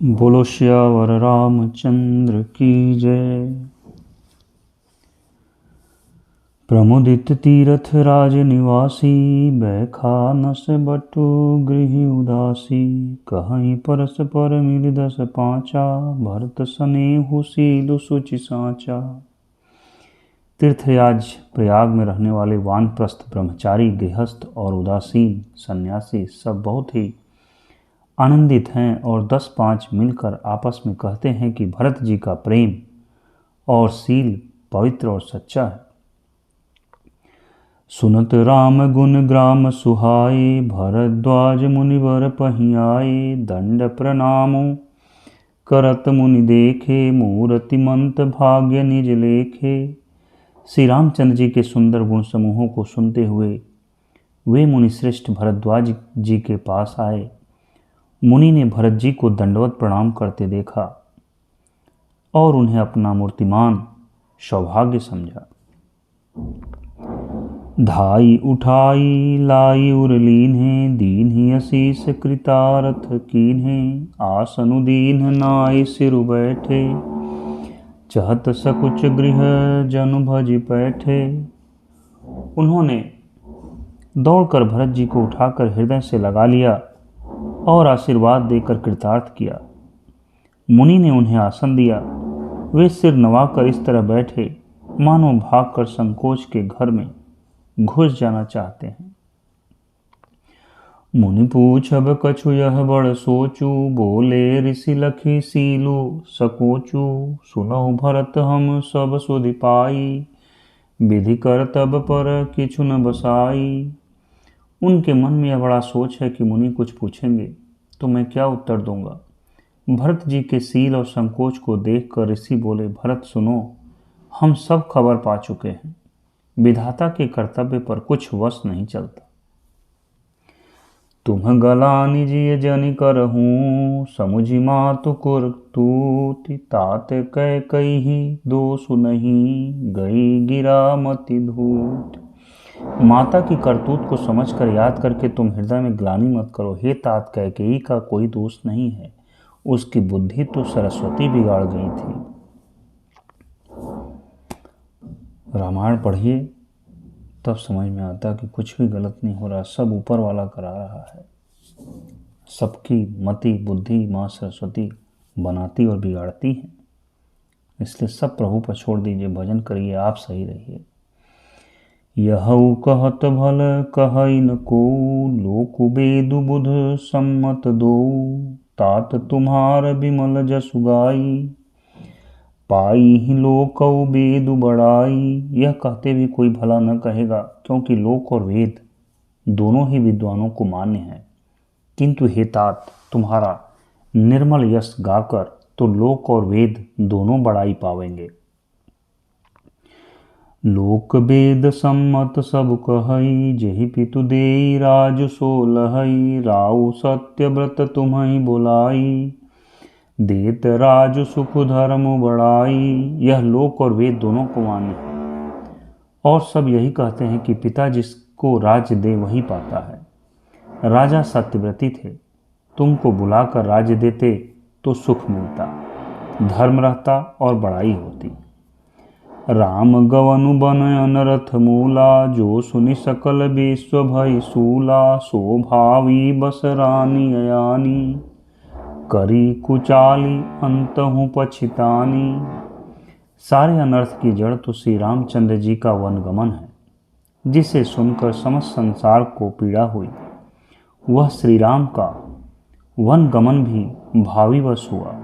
बोलो श्यावर रामचंद्र की जय। प्रमुदित तीरथ राज निवासी, बैखा नस बटु गृह उदासी। कहीं परस पर मिल दस पांचा, भरत सनेहु सीलु सुचि साचा। तीर्थराज प्रयाग में रहने वाले वानप्रस्थ ब्रह्मचारी, गृहस्थ और उदासीन सन्यासी सब बहुत ही आनंदित हैं और 10-5 मिलकर आपस में कहते हैं कि भरत जी का प्रेम और सील पवित्र और सच्चा है। सुनत राम गुण ग्राम सुहाए, भरद्वाज मुनिवर पहियाए। दंड प्रणामो करत मुनि देखे, मूर्ति मंत भाग्य निज लेखे। श्री रामचंद्र जी के सुंदर गुण समूहों को सुनते हुए वे मुनिश्रेष्ठ भरद्वाज जी के पास आए। मुनि ने भरत जी को दंडवत प्रणाम करते देखा और उन्हें अपना मूर्तिमान सौभाग्य समझा। धाई उठाई लाई उरलीन्हे, दीन्हि असीस कृतारथ कीन्हे। आसनुदीन नाय सिरु बैठे, चहत सकुच गृह जनु भज पैठे। उन्होंने दौड़कर भरत जी को उठाकर हृदय से लगा लिया और आशीर्वाद देकर कृतार्थ किया। मुनि ने उन्हें आसन दिया। वे सिर नवाकर इस तरह बैठे मानो भागकर संकोच के घर में घुस जाना चाहते हैं। मुनि पूछब कछु यह बड़ सोचू, बोले ऋषि लखी सीलु सकोचू। सुनहु भरत हम सब सुधि पाई, विधि कर तब पर किछु न बसाई। उनके मन में यह बड़ा सोच है कि मुनि कुछ पूछेंगे तो मैं क्या उत्तर दूंगा। भरत जी के सील और संकोच को देखकर ऋषि बोले, भरत सुनो, हम सब खबर पा चुके हैं। विधाता के कर्तव्य पर कुछ वश नहीं चलता। तुम गलानि जिय जनि करहूँ, समुझि मातु कुरतूति। तात कै कही दोषु नहीं, गई गिरा मति धूत। माता की करतूत को समझकर याद करके तुम हृदय में ग्लानि मत करो। हे तात कैकेयी का कोई दोष नहीं है, उसकी बुद्धि तो सरस्वती बिगाड़ गई थी। रामायण पढ़िए तब समझ में आता कि कुछ भी गलत नहीं हो रहा, सब ऊपर वाला करा रहा है। सबकी मति बुद्धि माँ सरस्वती बनाती और बिगाड़ती है। इसलिए सब प्रभु पर छोड़ दीजिए, भजन करिए, आप सही रहिए। यहु कहत भल कहई न को, लोक बेदु बुध सम्मत दो। तात तुम्हार विमल जसु गाई, पाई ही लोक वेदु बड़ाई। यह कहते भी कोई भला न कहेगा, क्योंकि लोक और वेद दोनों ही विद्वानों को मान्य है। किंतु हे तात, तुम्हारा निर्मल यश गाकर तो लोक और वेद दोनों बड़ाई पावेंगे। लोक वेद सम्मत सब कहई, जेहि पितु देई राजु सोलहई। राउ सत्य व्रत तुम्हि बोलाई, देत राजु सुख धर्म बड़ाई। यह लोक और वेद दोनों को मान्य है और सब यही कहते हैं कि पिता जिसको राज्य दे वही पाता है। राजा सत्यव्रती थे, तुमको बुलाकर राज्य देते तो सुख मिलता, धर्म रहता और बड़ाई होती। राम गवनु बन अनरथ मूला, जो सुनि सकल विश्व भय सूला। सो भावी बस रानी अयानी, करी कुचाली अंतहु पछितानी। सारे अनर्थ की जड़ तो श्री रामचंद्र जी का वनगमन है, जिसे सुनकर समस्त संसार को पीड़ा हुई। वह श्री राम का वनगमन भी भावी बस हुआ।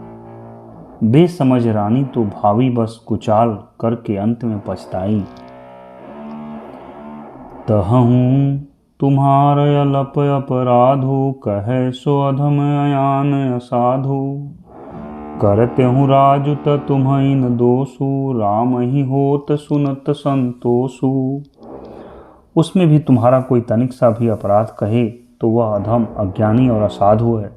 बेसमझ रानी तो भावी बस कुचाल करके अंत में पछताई। तहूँ तुम्हार अलप अपराधो, कहे सो अधम अयान असाधु। करते हूँ राजु त तुम्हि न दोषु, राम ही होत सुनत संतोषु। उसमें भी तुम्हारा कोई तनिक सा भी अपराध कहे तो वह अधम, अज्ञानी और असाधु है।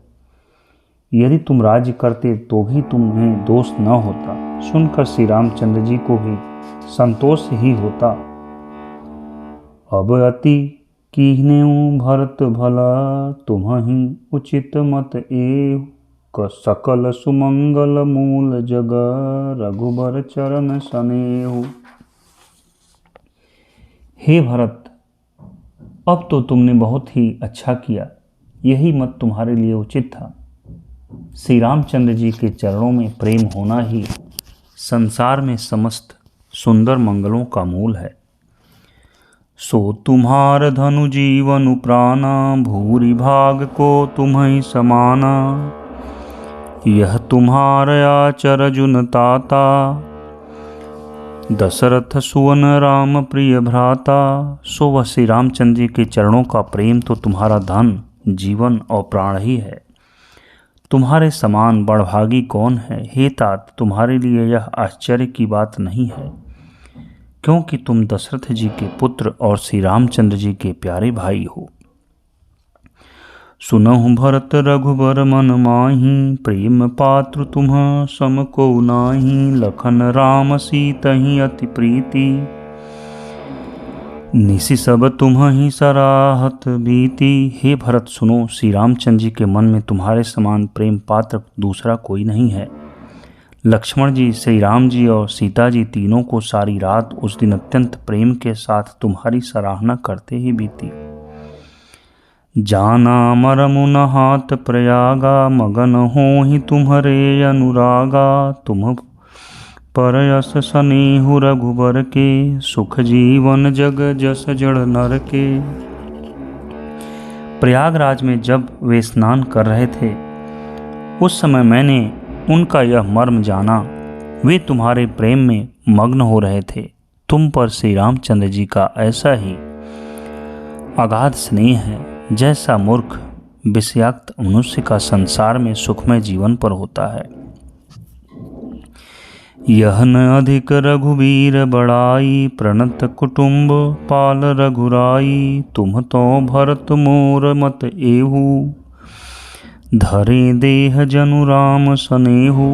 यदि तुम राज्य करते तो भी तुम्हें दोष न होता। सुनकर श्री रामचंद्र जी को भी संतोष ही होता। अब अति कीन्हेउ भरत भला, तुम्हि उचित मत एव। सकल सुमंगल मूल जग, रघुबर चरण सनेहु। हे भरत, अब तो तुमने बहुत ही अच्छा किया, यही मत तुम्हारे लिए उचित था। श्री रामचंद्र जी के चरणों में प्रेम होना ही संसार में समस्त सुंदर मंगलों का मूल है। सो तुम्हार धनु जीवनु प्राणा, भूरि भाग को तुम्हि समाना। यह तुम्हार आचर जुन ताता, दशरथ सुवन राम प्रिय भ्राता। सो वह श्री रामचंद्र जी के चरणों का प्रेम तो तुम्हारा धन, जीवन और प्राण ही है। तुम्हारे समान बड़भागी कौन है। हे तात, तुम्हारे लिए यह आश्चर्य की बात नहीं है, क्योंकि तुम दशरथ जी के पुत्र और श्री रामचंद्र जी के प्यारे भाई हो। सुनहु भरत रघुबर मन माही, प्रेम पात्र तुम सम को नाही। लखन राम सीतहि अति प्रीति, निसि सब तुम्हि सराहत बीती। हे भरत सुनो, श्री रामचंद्र जी के मन में तुम्हारे समान प्रेम पात्र दूसरा कोई नहीं है। लक्ष्मण जी, श्री राम जी और सीता जी तीनों को सारी रात उस दिन अत्यंत प्रेम के साथ तुम्हारी सराहना करते ही बीती। जाना मरमुन हाथ प्रयागा, मगन होहि तुम्हरे अनुरागा। तुम पर यस सनेहु रघुबर के, सुख जीवन जग जस जड़ नर के। प्रयागराज में जब वे स्नान कर रहे थे, उस समय मैंने उनका यह मर्म जाना। वे तुम्हारे प्रेम में मग्न हो रहे थे। तुम पर श्री रामचंद्र जी का ऐसा ही अगाध स्नेह है, जैसा मूर्ख विषयाक्त मनुष्य का संसार में सुखमय जीवन पर होता है। यह न अधिक रघुवीर बड़ाई, प्रणत कुटुंब पाल रघुराई। तुम तो भरत मोर मत एहू, धरे देह जनु राम सनेहु।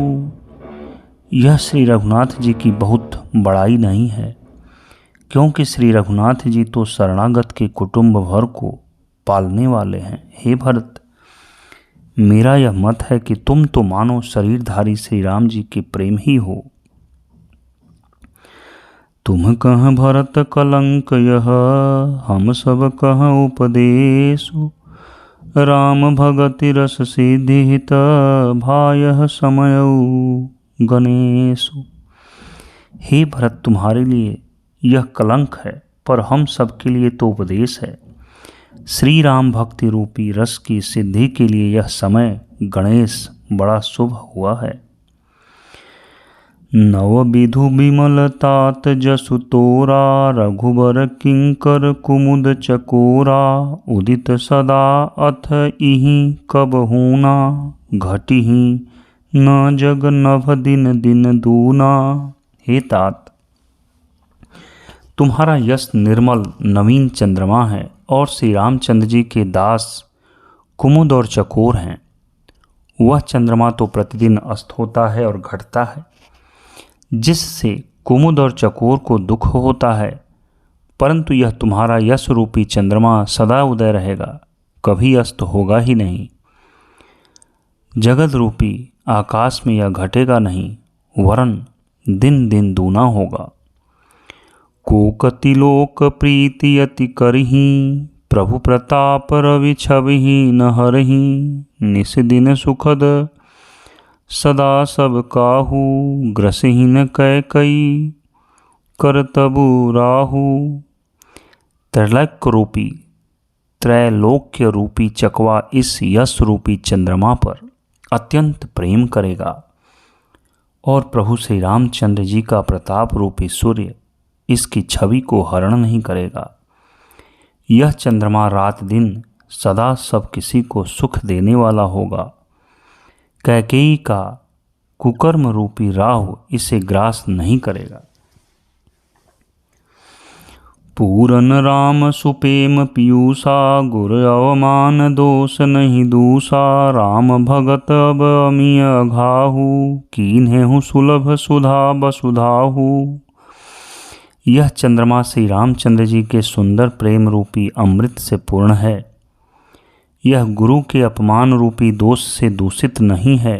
यह श्री रघुनाथ जी की बहुत बड़ाई नहीं है, क्योंकि श्री रघुनाथ जी तो शरणागत के कुटुंब भर को पालने वाले हैं। हे भरत, मेरा यह मत है कि तुम तो मानो शरीरधारी श्री राम जी के प्रेम ही हो। तुम कह भरत कलंक यह, हम सब कह उपदेशु। राम भगति रस सिद्धि हित, भायः समयउ गणेशु। हे भरत, तुम्हारे लिए यह कलंक है, पर हम सब के लिए तो उपदेश है। श्री राम भक्ति रूपी रस की सिद्धि के लिए यह समय गणेश बड़ा शुभ हुआ है। नव विधु विमल तात जसु तोरा, रघुबर किंकर कुमुद चकोरा। उदित सदा अथ इहि कब होना, घटिहि न जग नभ दिन दिन दूना। हे तात, तुम्हारा यश निर्मल नवीन चंद्रमा है और श्री रामचंद्र जी के दास कुमुद और चकोर हैं। वह चंद्रमा तो प्रतिदिन अस्त होता है और घटता है, जिससे कुमुद और चकोर को दुख होता है, परंतु यह तुम्हारा यश रूपी चंद्रमा सदा उदय रहेगा, कभी अस्त होगा ही नहीं। जगत रूपी आकाश में यह घटेगा नहीं, वरन दिन दिन दूना होगा। कोकति लोक प्रीति अति करही, प्रभु प्रताप रवि छवि न हरही। निस दिन सुखद सदा सब काहू, ग्रसहीन कैकई करतबु राहु। त्रैलोक्य रूपी चकवा इस यश रूपी चंद्रमा पर अत्यंत प्रेम करेगा और प्रभु श्री रामचंद्र जी का प्रताप रूपी सूर्य इसकी छवि को हरण नहीं करेगा। यह चंद्रमा रात दिन सदा सब किसी को सुख देने वाला होगा। कैकेयी का कुकर्म रूपी राहु इसे ग्रास नहीं करेगा। पूरन राम सुपेम पीयूषा, गुर अवमान दोष नहीं दूषा। राम भगत अब अमिय अघाहु, कीन्हेहु सुलभ सुधा बसुधाहु। यह चंद्रमा श्री रामचंद्र जी के सुंदर प्रेम रूपी अमृत से पूर्ण है। यह गुरु के अपमान रूपी दोष से दूषित नहीं है।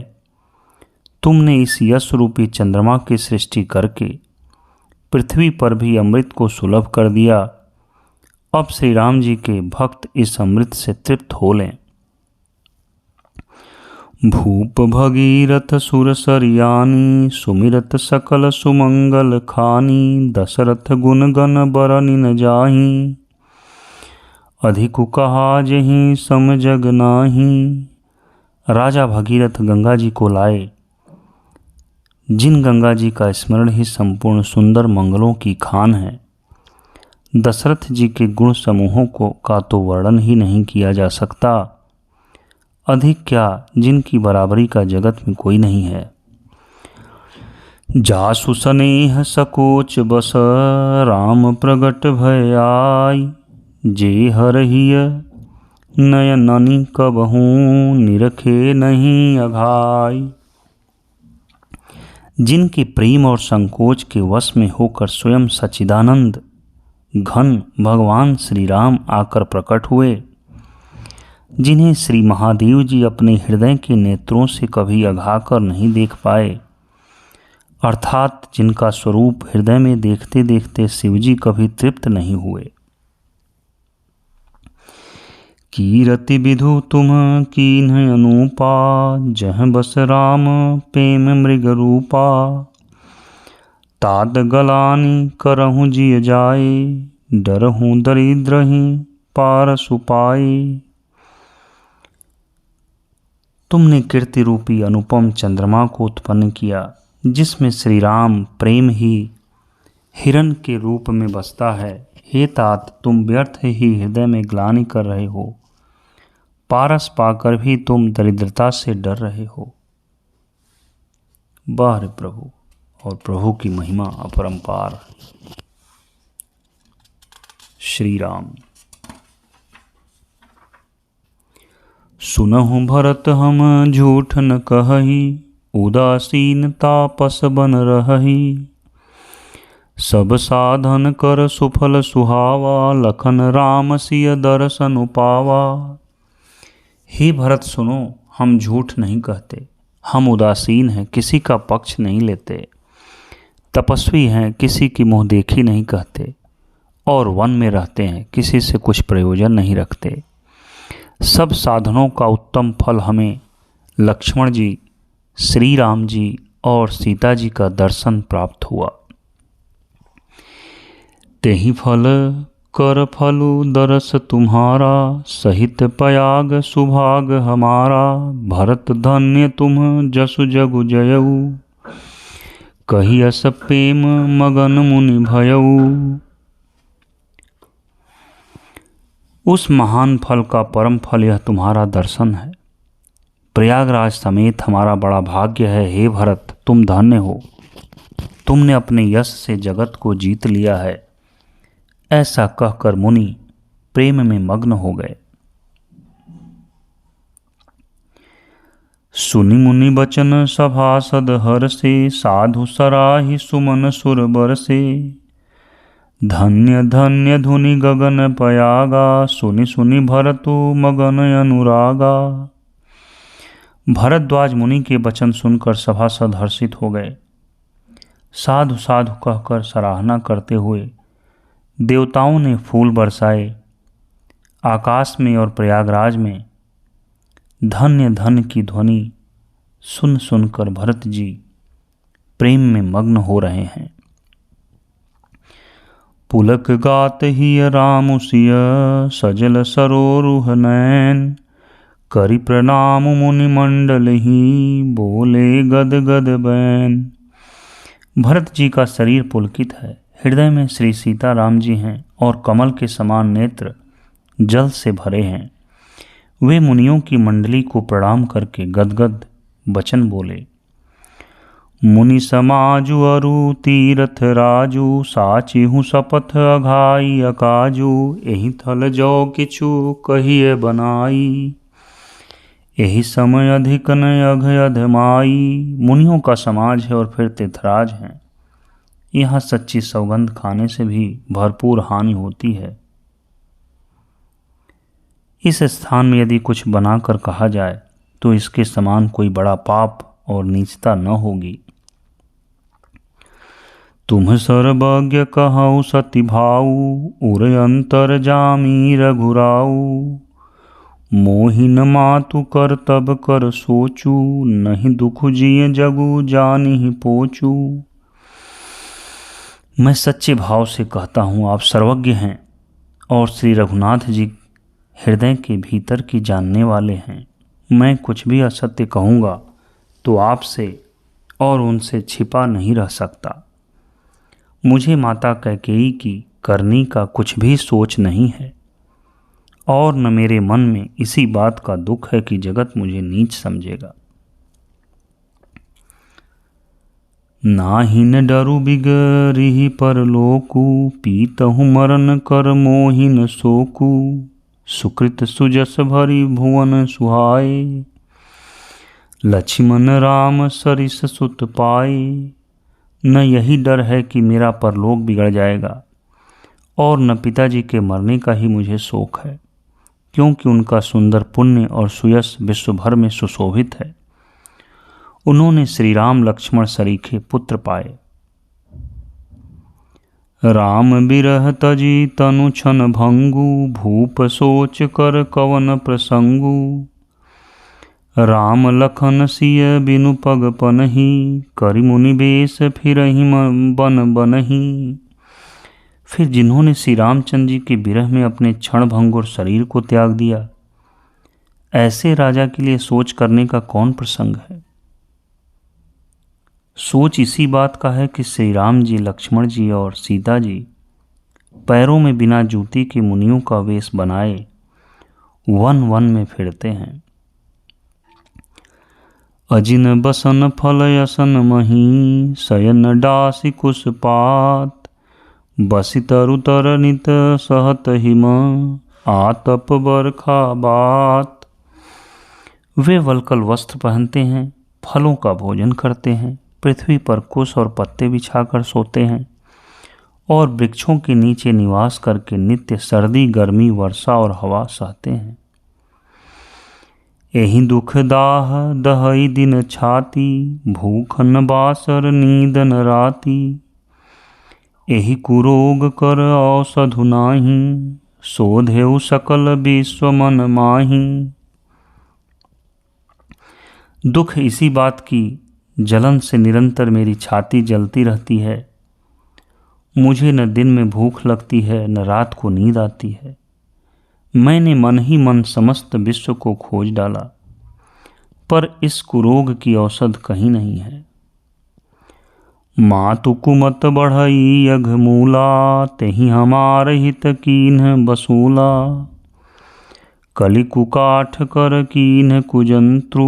तुमने इस यश रूपी चंद्रमा की सृष्टि करके पृथ्वी पर भी अमृत को सुलभ कर दिया। अब श्री राम जी के भक्त इस अमृत से तृप्त हो लें। भूप भगीरथ सुर सरियानी, सुमिरत सकल सुमंगल खानी, दशरथ गुण गण बरनि न जाहि, अधिक कहा जहि सम जग नाही। राजा भगीरथ गंगा जी को लाए, जिन गंगा जी का स्मरण ही संपूर्ण सुंदर मंगलों की खान है। दशरथ जी के गुण समूहों का तो वर्णन ही नहीं किया जा सकता, अधिक क्या जिनकी बराबरी का जगत में कोई नहीं है। जासु स्नेह सकोच बस, राम प्रगट भय आई, जे हरहिय नयननि कबहूँ, निरखे नहीं अघाई। जिनके प्रेम और संकोच के वश में होकर स्वयं सच्चिदानंद घन भगवान श्री राम आकर प्रकट हुए, जिन्हें श्री महादेव जी अपने हृदय के नेत्रों से कभी अघाकर नहीं देख पाए, अर्थात जिनका स्वरूप हृदय में देखते देखते शिवजी कभी तृप्त नहीं हुए। कीरति विधु तुम कीन्ह अनूपा, जह बस राम प्रेम मृग रूपा, ताद गलानी करहूँ जिय जाए, डरहूँ दरिद्रहि पारस उपाए। तुमने कीर्ति रूपी अनुपम चंद्रमा को उत्पन्न किया, जिसमें श्री राम प्रेम ही हिरण के रूप में बसता है। हे तात, तुम व्यर्थ ही हृदय में ग्लानि कर रहे हो, पारस पाकर भी तुम दरिद्रता से डर रहे हो। वाह प्रभु, और प्रभु की महिमा अपरंपार। श्री राम। सुनहु भरत हम झूठ न कहही, उदासीन तापस बन रहही, सब साधन कर सुफल सुहावा, लखन राम सिय दर्शन पावा। हे भरत सुनो, हम झूठ नहीं कहते, हम उदासीन हैं, किसी का पक्ष नहीं लेते, तपस्वी हैं, किसी की मुँह देखी नहीं कहते, और वन में रहते हैं, किसी से कुछ प्रयोजन नहीं रखते। सब साधनों का उत्तम फल हमें लक्ष्मण जी, श्री राम जी और सीता जी का दर्शन प्राप्त हुआ। तेहि फल कर फलु दरस तुम्हारा, सहित पयाग सुभाग हमारा, भरत धन्य तुम जसु जगु जयऊ, कही अस प्रेम मगन मुनि भयऊ। उस महान फल का परम फल यह तुम्हारा दर्शन है। प्रयागराज समेत हमारा बड़ा भाग्य है। हे भरत, तुम धन्य हो, तुमने अपने यश से जगत को जीत लिया है। ऐसा कहकर मुनि प्रेम में मग्न हो गए। सुनि मुनि बचन सभासद हर्षे, साधु सराहि सुमन सुर बरसे, धन्य धन्य धुनि गगन पयागा, सुनि सुनि भरतु मगन अनुरागा। भरद्वाज मुनि के वचन सुनकर सभासद हर्षित हो गए। साधु साधु कहकर सराहना करते हुए देवताओं ने फूल बरसाए। आकाश में और प्रयागराज में धन्य धन की ध्वनि सुन सुनकर भरत जी प्रेम में मग्न हो रहे हैं। पुलक गात ही राम सिय, सजल सरोरुह नैन, करि प्रणाम मुनि मंडल ही, बोले गद गद बैन। भरत जी का शरीर पुलकित है, हृदय में श्री सीता राम जी हैं और कमल के समान नेत्र जल से भरे हैं। वे मुनियों की मंडली को प्रणाम करके गदगद वचन बोले। मुनि समाजु अरु तीरथ राजू, साची हूँ शपथ अघाई अकाजू, एहि थल जो किछु कहिए बनाई, यही समय अधिक न अघ अधमाई। मुनियों का समाज है और फिर तीर्थराज हैं। यहाँ सच्ची सौगंध खाने से भी भरपूर हानि होती है। इस स्थान में यदि कुछ बनाकर कहा जाए तो इसके समान कोई बड़ा पाप और नीचता न होगी। तुम सर्वज्ञ कहौ सति भाऊ, उर अंतर जामी रघुराऊ। मोहिन मातु कर तब कर सोचू, नहीं दुख जिय जगु जानिहि पोचू। मैं सच्चे भाव से कहता हूँ, आप सर्वज्ञ हैं और श्री रघुनाथ जी हृदय के भीतर की जानने वाले हैं। मैं कुछ भी असत्य कहूँगा तो आपसे और उनसे छिपा नहीं रह सकता। मुझे माता कैकेयी की करनी का कुछ भी सोच नहीं है और न मेरे मन में इसी बात का दुख है कि जगत मुझे नीच समझेगा। नाहिन डरु बिगरिहि परलोकु, पीतहु मरन कर मोहिन शोकु। सुकृत सुजस भरी भुवन सुहाए, लक्ष्मण राम सरिस सुत पाए। न यही डर है कि मेरा परलोक बिगड़ जाएगा और न पिताजी के मरने का ही मुझे शोक है, क्योंकि उनका सुंदर पुण्य और सुयश विश्व भर में सुशोभित है। उन्होंने श्री राम लक्ष्मण सरीखे पुत्र पाए। राम बिरह तजी तनु छन भंगु, भूप सोच कर कवन प्रसंगु। राम लखन सिय बिनु पग पनहि, करि मुनि बेश फिरहि बन बनहि। फिर जिन्होंने श्री रामचंद्र जी के विरह में अपने क्षण भंगुर शरीर को त्याग दिया, ऐसे राजा के लिए सोच करने का कौन प्रसंग है। सोच इसी बात का है कि श्री राम जी, लक्ष्मण जी और सीता जी पैरों में बिना जूती के मुनियों का वेश बनाए वन वन में फिरते हैं। अजिन बसन फल यसन मही, शयन डासी कुश पात। बसी तरु तर नित सहत हिम, आतप बरखा बात। वे वल्कल वस्त्र पहनते हैं, फलों का भोजन करते हैं, पृथ्वी पर कुश और पत्ते बिछाकर सोते हैं और वृक्षों के नीचे निवास करके नित्य सर्दी, गर्मी, वर्षा और हवा सहते हैं। एहि दुख दाह दहई दिन छाती, भूखन बासर नींदन राती। एहि कुरोग कर औषधु नाही, शोधेउ सकल विश्व मन माही। दुख इसी बात की जलन से निरंतर मेरी छाती जलती रहती है। मुझे न दिन में भूख लगती है न रात को नींद आती है। मैंने मन ही मन समस्त विश्व को खोज डाला, पर इस कुरोग की औषध कहीं नहीं है। मातु कुमत बढ़ई अघ मूला, तेहि हमार हित कीन्ह बसूला। कलि कुकाठ कर कीन्ह कुजंत्रु,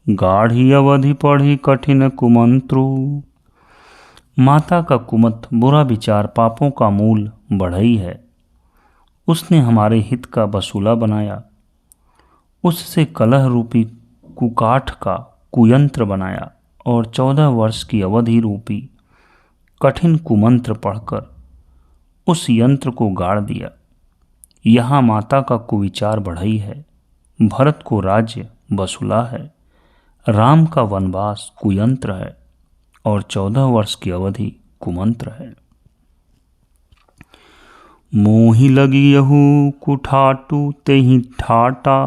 गाढ़ी अवधि पढ़ी कठिन कुमंत्रु। माता का कुमत बुरा विचार पापों का मूल बढ़ई है। उसने हमारे हित का बसूला बनाया, उससे कलह रूपी कुकाठ का कुयंत्र बनाया और 14 वर्ष की अवधि रूपी कठिन कुमंत्र पढ़कर उस यंत्र को गाड़ दिया। यहाँ माता का कुविचार बढ़ई है, भरत को राज्य बसूला है, राम का वनवास कुयंत्र है और 14 वर्ष की अवधि कुमंत्र है। मोहि लगी यहू कुठाटू तेहि ठाटा,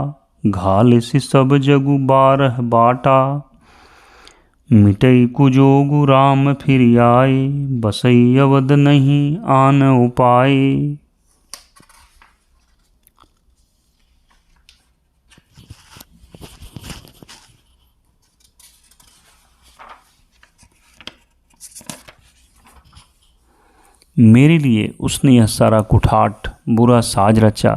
घाले से सब जगु 12 बाटा। मिटई कुजोगु राम फिर आए, बसई अवध नहीं आन उपाय। मेरे लिए उसने यह सारा कुठाट बुरा साज रचा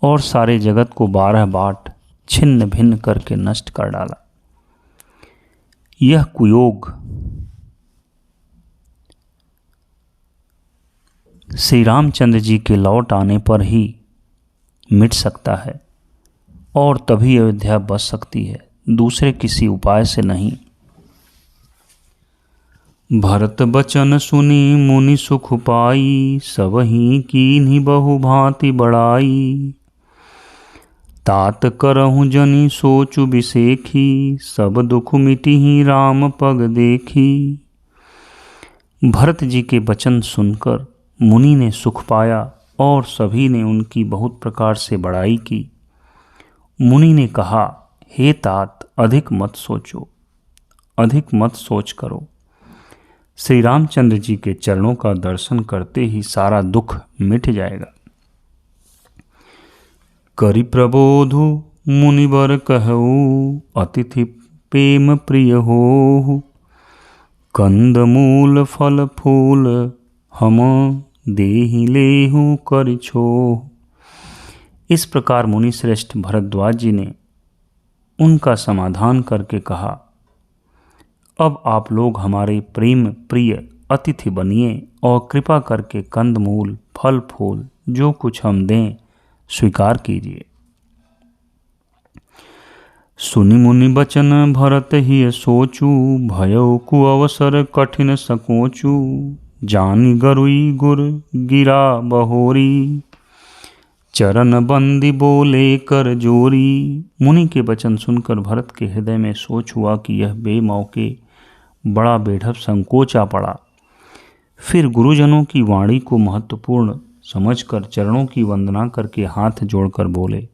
और सारे जगत को 12 बाट छिन्न भिन्न करके नष्ट कर डाला। यह कुयोग श्री रामचंद्र जी के लौट आने पर ही मिट सकता है और तभी अयोध्या बच सकती है, दूसरे किसी उपाय से नहीं। भरत बचन सुनी मुनि सुख पाई, सबहि कीन्हि बहु भांति बड़ाई। तात करहु जनि सोचु बिसेखी, सब दुख मिटिहि राम पग देखी। भरत जी के वचन सुनकर मुनि ने सुख पाया और सभी ने उनकी बहुत प्रकार से बड़ाई की। मुनि ने कहा, हे तात, अधिक मत सोचो, अधिक मत सोच करो। श्री रामचंद्र जी के चरणों का दर्शन करते ही सारा दुख मिट जाएगा। करि प्रबोधु मुनिवर कहऊ, अतिथि प्रेम प्रिय होहु। कंद मूल फल फूल हम देहि लेहु करि छोहु। इस प्रकार मुनि श्रेष्ठ भरद्वाज जी ने उनका समाधान करके कहा, अब आप लोग हमारे प्रेम प्रिय अतिथि बनिए और कृपा करके कंदमूल फल फूल जो कुछ हम दें स्वीकार कीजिए। सुनि मुनि बचन भरत ही सोचू, भयो कु अवसर कठिन सकोचू। जानि गरुई गुर गिरा बहोरी, चरण बंदी बोले कर जोरी। मुनि के वचन सुनकर भरत के हृदय में सोच हुआ कि यह बेमौके बड़ा बेढप संकोच आ पड़ा। फिर गुरुजनों की वाणी को महत्वपूर्ण समझकर चरणों की वंदना करके हाथ जोड़कर बोले,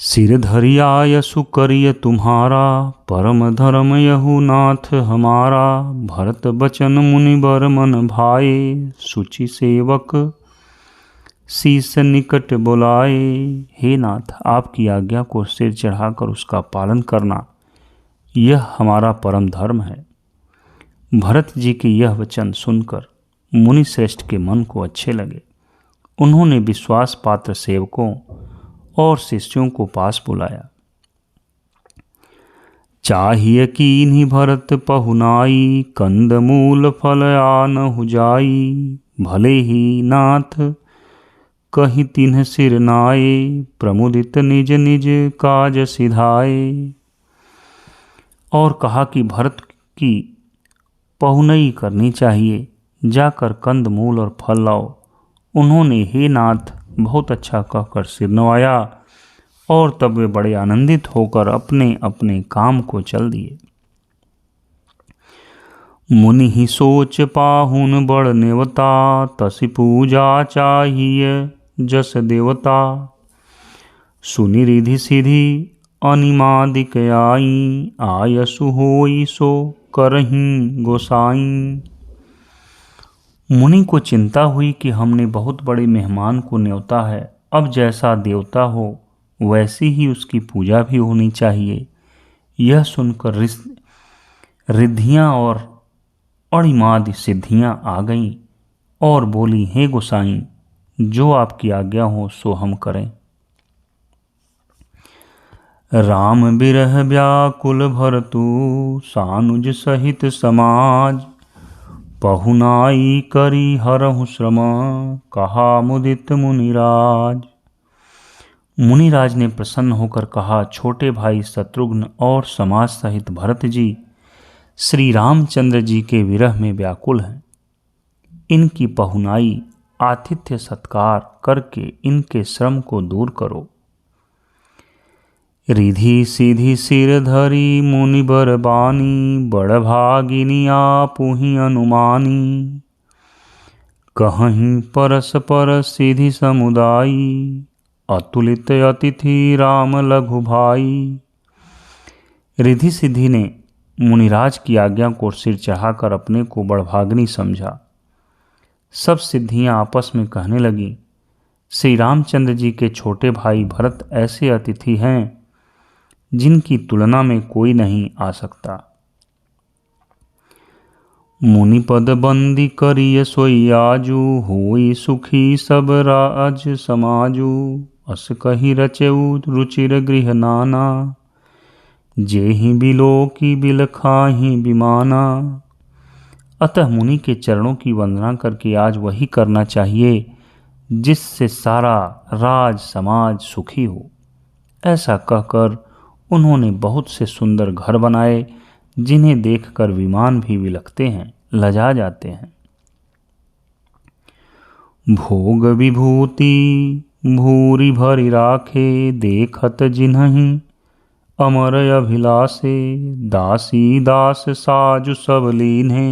सिर धरिया यशु करिय तुम्हारा, परम धर्म यहु नाथ हमारा। भरत बचन मुनि बर मन भाए, सुचि सेवक शीस निकट बुलाए। हे नाथ, आपकी आज्ञा को सिर चढ़ाकर उसका पालन करना, यह हमारा परम धर्म है। भरत जी के यह वचन सुनकर मुनि श्रेष्ठ के मन को अच्छे लगे। उन्होंने विश्वास पात्र सेवकों और शिष्यों को पास बुलाया। चाहिए कीन्हि भरत पहुनाई, कंद मूल फल आनहु जाई। भले ही नाथ कहि तिन्ह सिर नाये, प्रमुदित निज निज काज सिधाए। और कहा कि भरत की पहुनई करनी चाहिए, जाकर कंद मूल और फल लाओ। उन्होंने हे नाथ बहुत अच्छा कहकर सिर नवाया और तब वे बड़े आनंदित होकर अपने अपने काम को चल दिए। मुनि ही सोच पाहुन बड़ नेवता, तसि पूजा चाहिए जस देवता। सुनि रिधि सिधि अनिमादिक आई, आयसु होई सो करहीं गोसाई। मुनि को चिंता हुई कि हमने बहुत बड़े मेहमान को न्योता है, अब जैसा देवता हो वैसी ही उसकी पूजा भी होनी चाहिए। यह सुनकर रिद्धियाँ और अणिमादि सिद्धियाँ आ गईं और बोली, हे गोसाई, जो आपकी आज्ञा हो सो हम करें। राम बिरह व्याकुल भरतु, सानुज सहित समाज। पहुनाई करी हरहु श्रम, कहा मुदित मुनिराज। मुनिराज ने प्रसन्न होकर कहा, छोटे भाई शत्रुघ्न और समाज सहित भरत जी श्री रामचंद्र जी के विरह में व्याकुल हैं। इनकी पहुनाई आतिथ्य सत्कार करके इनके श्रम को दूर करो। रिधि सीधी सिर धरी मुनि बर बानी, बड़ भागिनी आपुहि अनुमानी। कहीं परस्पर सिधि समुदायी, अतुलित अतिथि राम लघु भाई। रिधि सिद्धि ने मुनिराज की आज्ञा को सिर चढ़ाकर अपने को बड़भाग्नि समझा। सब सिद्धियां आपस में कहने लगी, श्री रामचंद्र जी के छोटे भाई भरत ऐसे अतिथि हैं जिनकी तुलना में कोई नहीं आ सकता। मुनि पद बंदी करिय सोई आजू, होई सुखी सब राज समाजू। अस कही रचेऊ रुचिर गृह नाना, जेहि बिलो की बिल खाहि बिमाना। अतः मुनि के चरणों की वंदना करके आज वही करना चाहिए जिससे सारा राज समाज सुखी हो। ऐसा कहकर उन्होंने बहुत से सुंदर घर बनाए, जिन्हें देखकर विमान भी विलखते हैं, लजा जाते हैं। भोग विभूति भूरि भरि राखे देखत जिन्हहि अमर अभिलाषे दासी दास साजु सब लीन्हे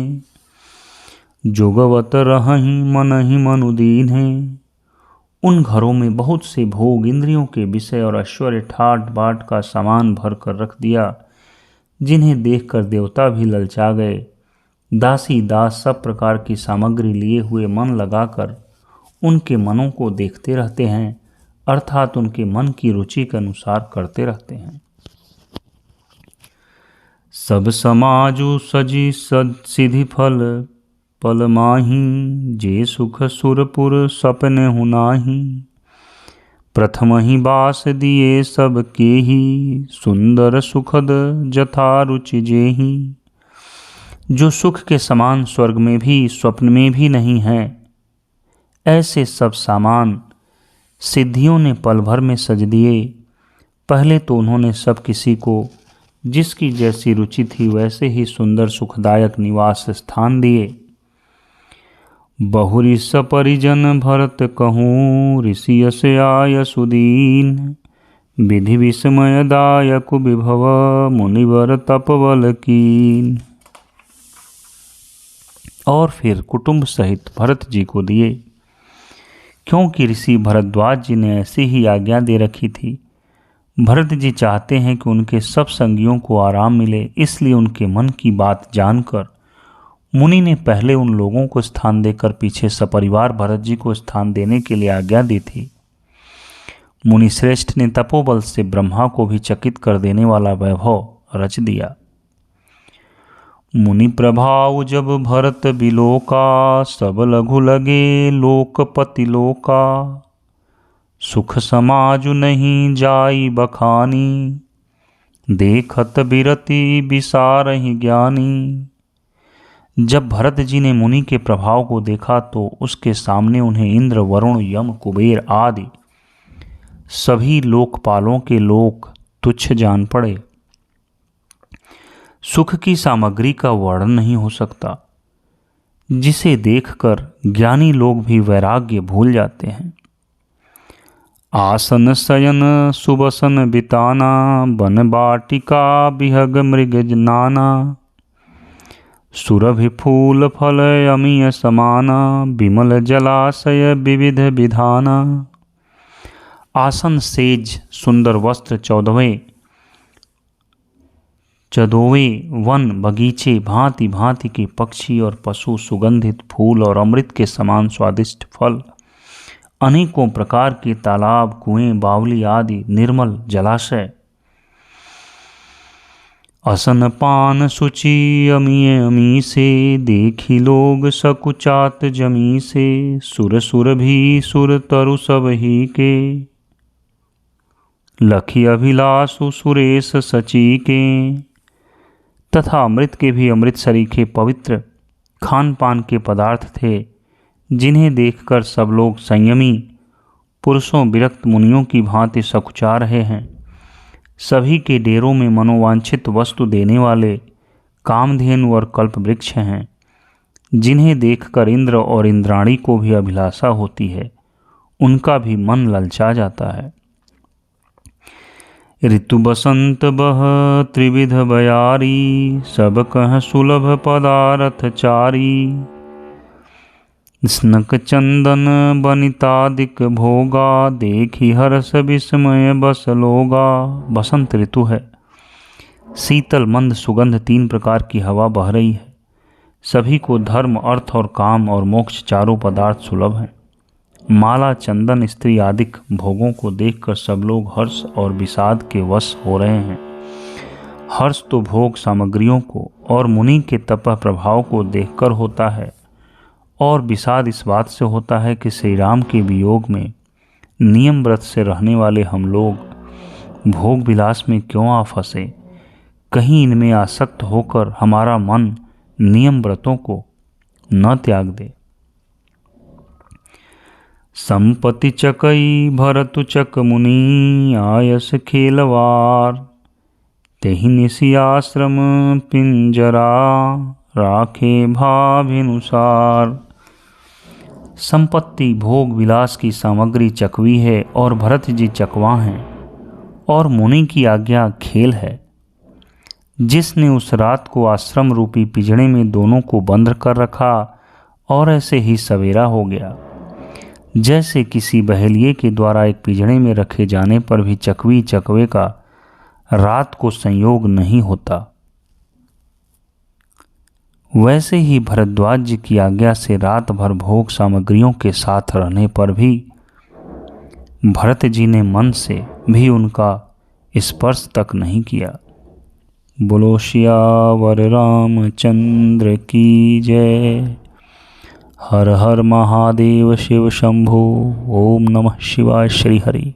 जुगवत रहहि मनहि मनु दीन्हे। उन घरों में बहुत से भोग इंद्रियों के विषय और ऐश्वर्य ठाट बाट का सामान भर कर रख दिया, जिन्हें देखकर देवता भी ललचा गए। दासी दास सब प्रकार की सामग्री लिए हुए मन लगाकर उनके मनों को देखते रहते हैं, अर्थात उनके मन की रुचि के अनुसार करते रहते हैं। सब समाजु सजी सिद्धि फल पल माही जे सुख सुरपुर सपने हुनाही। प्रथम ही बास दिए सब के ही सुंदर सुखद जथा रुचि जेही। जो सुख के समान स्वर्ग में भी स्वप्न में भी नहीं है, ऐसे सब सामान सिद्धियों ने पल भर में सज दिए। पहले तो उन्होंने सब किसी को जिसकी जैसी रुचि थी वैसे ही सुंदर सुखदायक निवास स्थान दिए। बहुरी सपरिजन भरत कहूँ ऋषि यश आय सुदीन। विधि विस्मय दायक विभव मुनिवर तपबल कीन। और फिर कुटुंब सहित भरत जी को दिए, क्योंकि ऋषि भरद्वाज जी ने ऐसी ही आज्ञा दे रखी थी। भरत जी चाहते हैं कि उनके सब संगियों को आराम मिले, इसलिए उनके मन की बात जानकर मुनि ने पहले उन लोगों को स्थान देकर पीछे सपरिवार भरत जी को स्थान देने के लिए आज्ञा दी थी। मुनि श्रेष्ठ ने तपोबल से ब्रह्मा को भी चकित कर देने वाला वैभव रच दिया। मुनि प्रभाव जब भरत बिलोका सब लघु लगे लोकपति लोका। सुख समाजु नहीं जाई बखानी देखत बिरति बिसारहि ज्ञानी। जब भरत जी ने मुनि के प्रभाव को देखा तो उसके सामने उन्हें इंद्र वरुण यम कुबेर आदि सभी लोकपालों के लोक तुच्छ जान पड़े। सुख की सामग्री का वर्णन नहीं हो सकता, जिसे देखकर ज्ञानी लोग भी वैराग्य भूल जाते हैं। आसन शयन सुबसन बिताना वन बाटिका बिहग मृग नाना। सुरभि फूल फल अमीय समाना विमल जलाशय विविध विधाना। आसन सेज सुंदर वस्त्र चौदहवें वन बगीचे भांति भांति के पक्षी और पशु सुगंधित फूल और अमृत के समान स्वादिष्ट फल अनेकों प्रकार के तालाब कुएं बावली आदि निर्मल जलाशय। असन पान सुचि अमीय अमी से देखी लोग सकुचात जमी से। सुर सुर भी सुर तरु सब ही के लखी अभिलाषु सुरेश सची के। तथा अमृत के भी अमृत सरीखे पवित्र खान पान के पदार्थ थे, जिन्हें देखकर सब लोग संयमी पुरुषों विरक्त मुनियों की भांति सकुचा रहे हैं। सभी के डेरों में मनोवांछित वस्तु देने वाले कामधेनु और कल्प वृक्ष हैं, जिन्हें देखकर इंद्र और इंद्राणी को भी अभिलाषा होती है, उनका भी मन ललचा जाता है। ऋतु बसंत बह त्रिविध बयारी सब कह सुलभ पदारथ चारी। स्नक चंदन बनितादिक भोगा देखी हर्ष विस्मय बस लोगा। बसंत ऋतु है, शीतल मंद सुगंध 3 प्रकार की हवा बह रही है। सभी को धर्म अर्थ और काम और मोक्ष चारों पदार्थ सुलभ हैं। माला चंदन स्त्री आदिक भोगों को देखकर सब लोग हर्ष और विषाद के वश हो रहे हैं। हर्ष तो भोग सामग्रियों को और मुनि के तप प्रभाव को देखकर होता है, और विषाद इस बात से होता है कि श्री राम के वियोग में नियम व्रत से रहने वाले हम लोग भोग विलास में क्यों आ फंसे। कहीं इनमें आसक्त होकर हमारा मन नियम व्रतों को न त्याग दे। संपत्ति चकई भरतु चक मुनि आयस खेलवार। तेहि निसि आश्रम पिंजरा राखे भाभिनुसार। संपत्ति भोग विलास की सामग्री चकवी है और भरत जी चकवा हैं, और मुनि की आज्ञा खेल है। जिसने उस रात को आश्रम रूपी पिंजड़े में दोनों को बंद कर रखा और ऐसे ही सवेरा हो गया। जैसे किसी बहेलिए के द्वारा एक पिंजड़े में रखे जाने पर भी चकवी चकवे का रात को संयोग नहीं होता, वैसे ही भरद्वाज जी की आज्ञा से रात भर भोग सामग्रियों के साथ रहने पर भी भरत जी ने मन से भी उनका स्पर्श तक नहीं किया। बोलो सियावर रामचंद्र की जय। हर हर महादेव शिव शंभो। ओम नमः शिवाय। श्री हरि।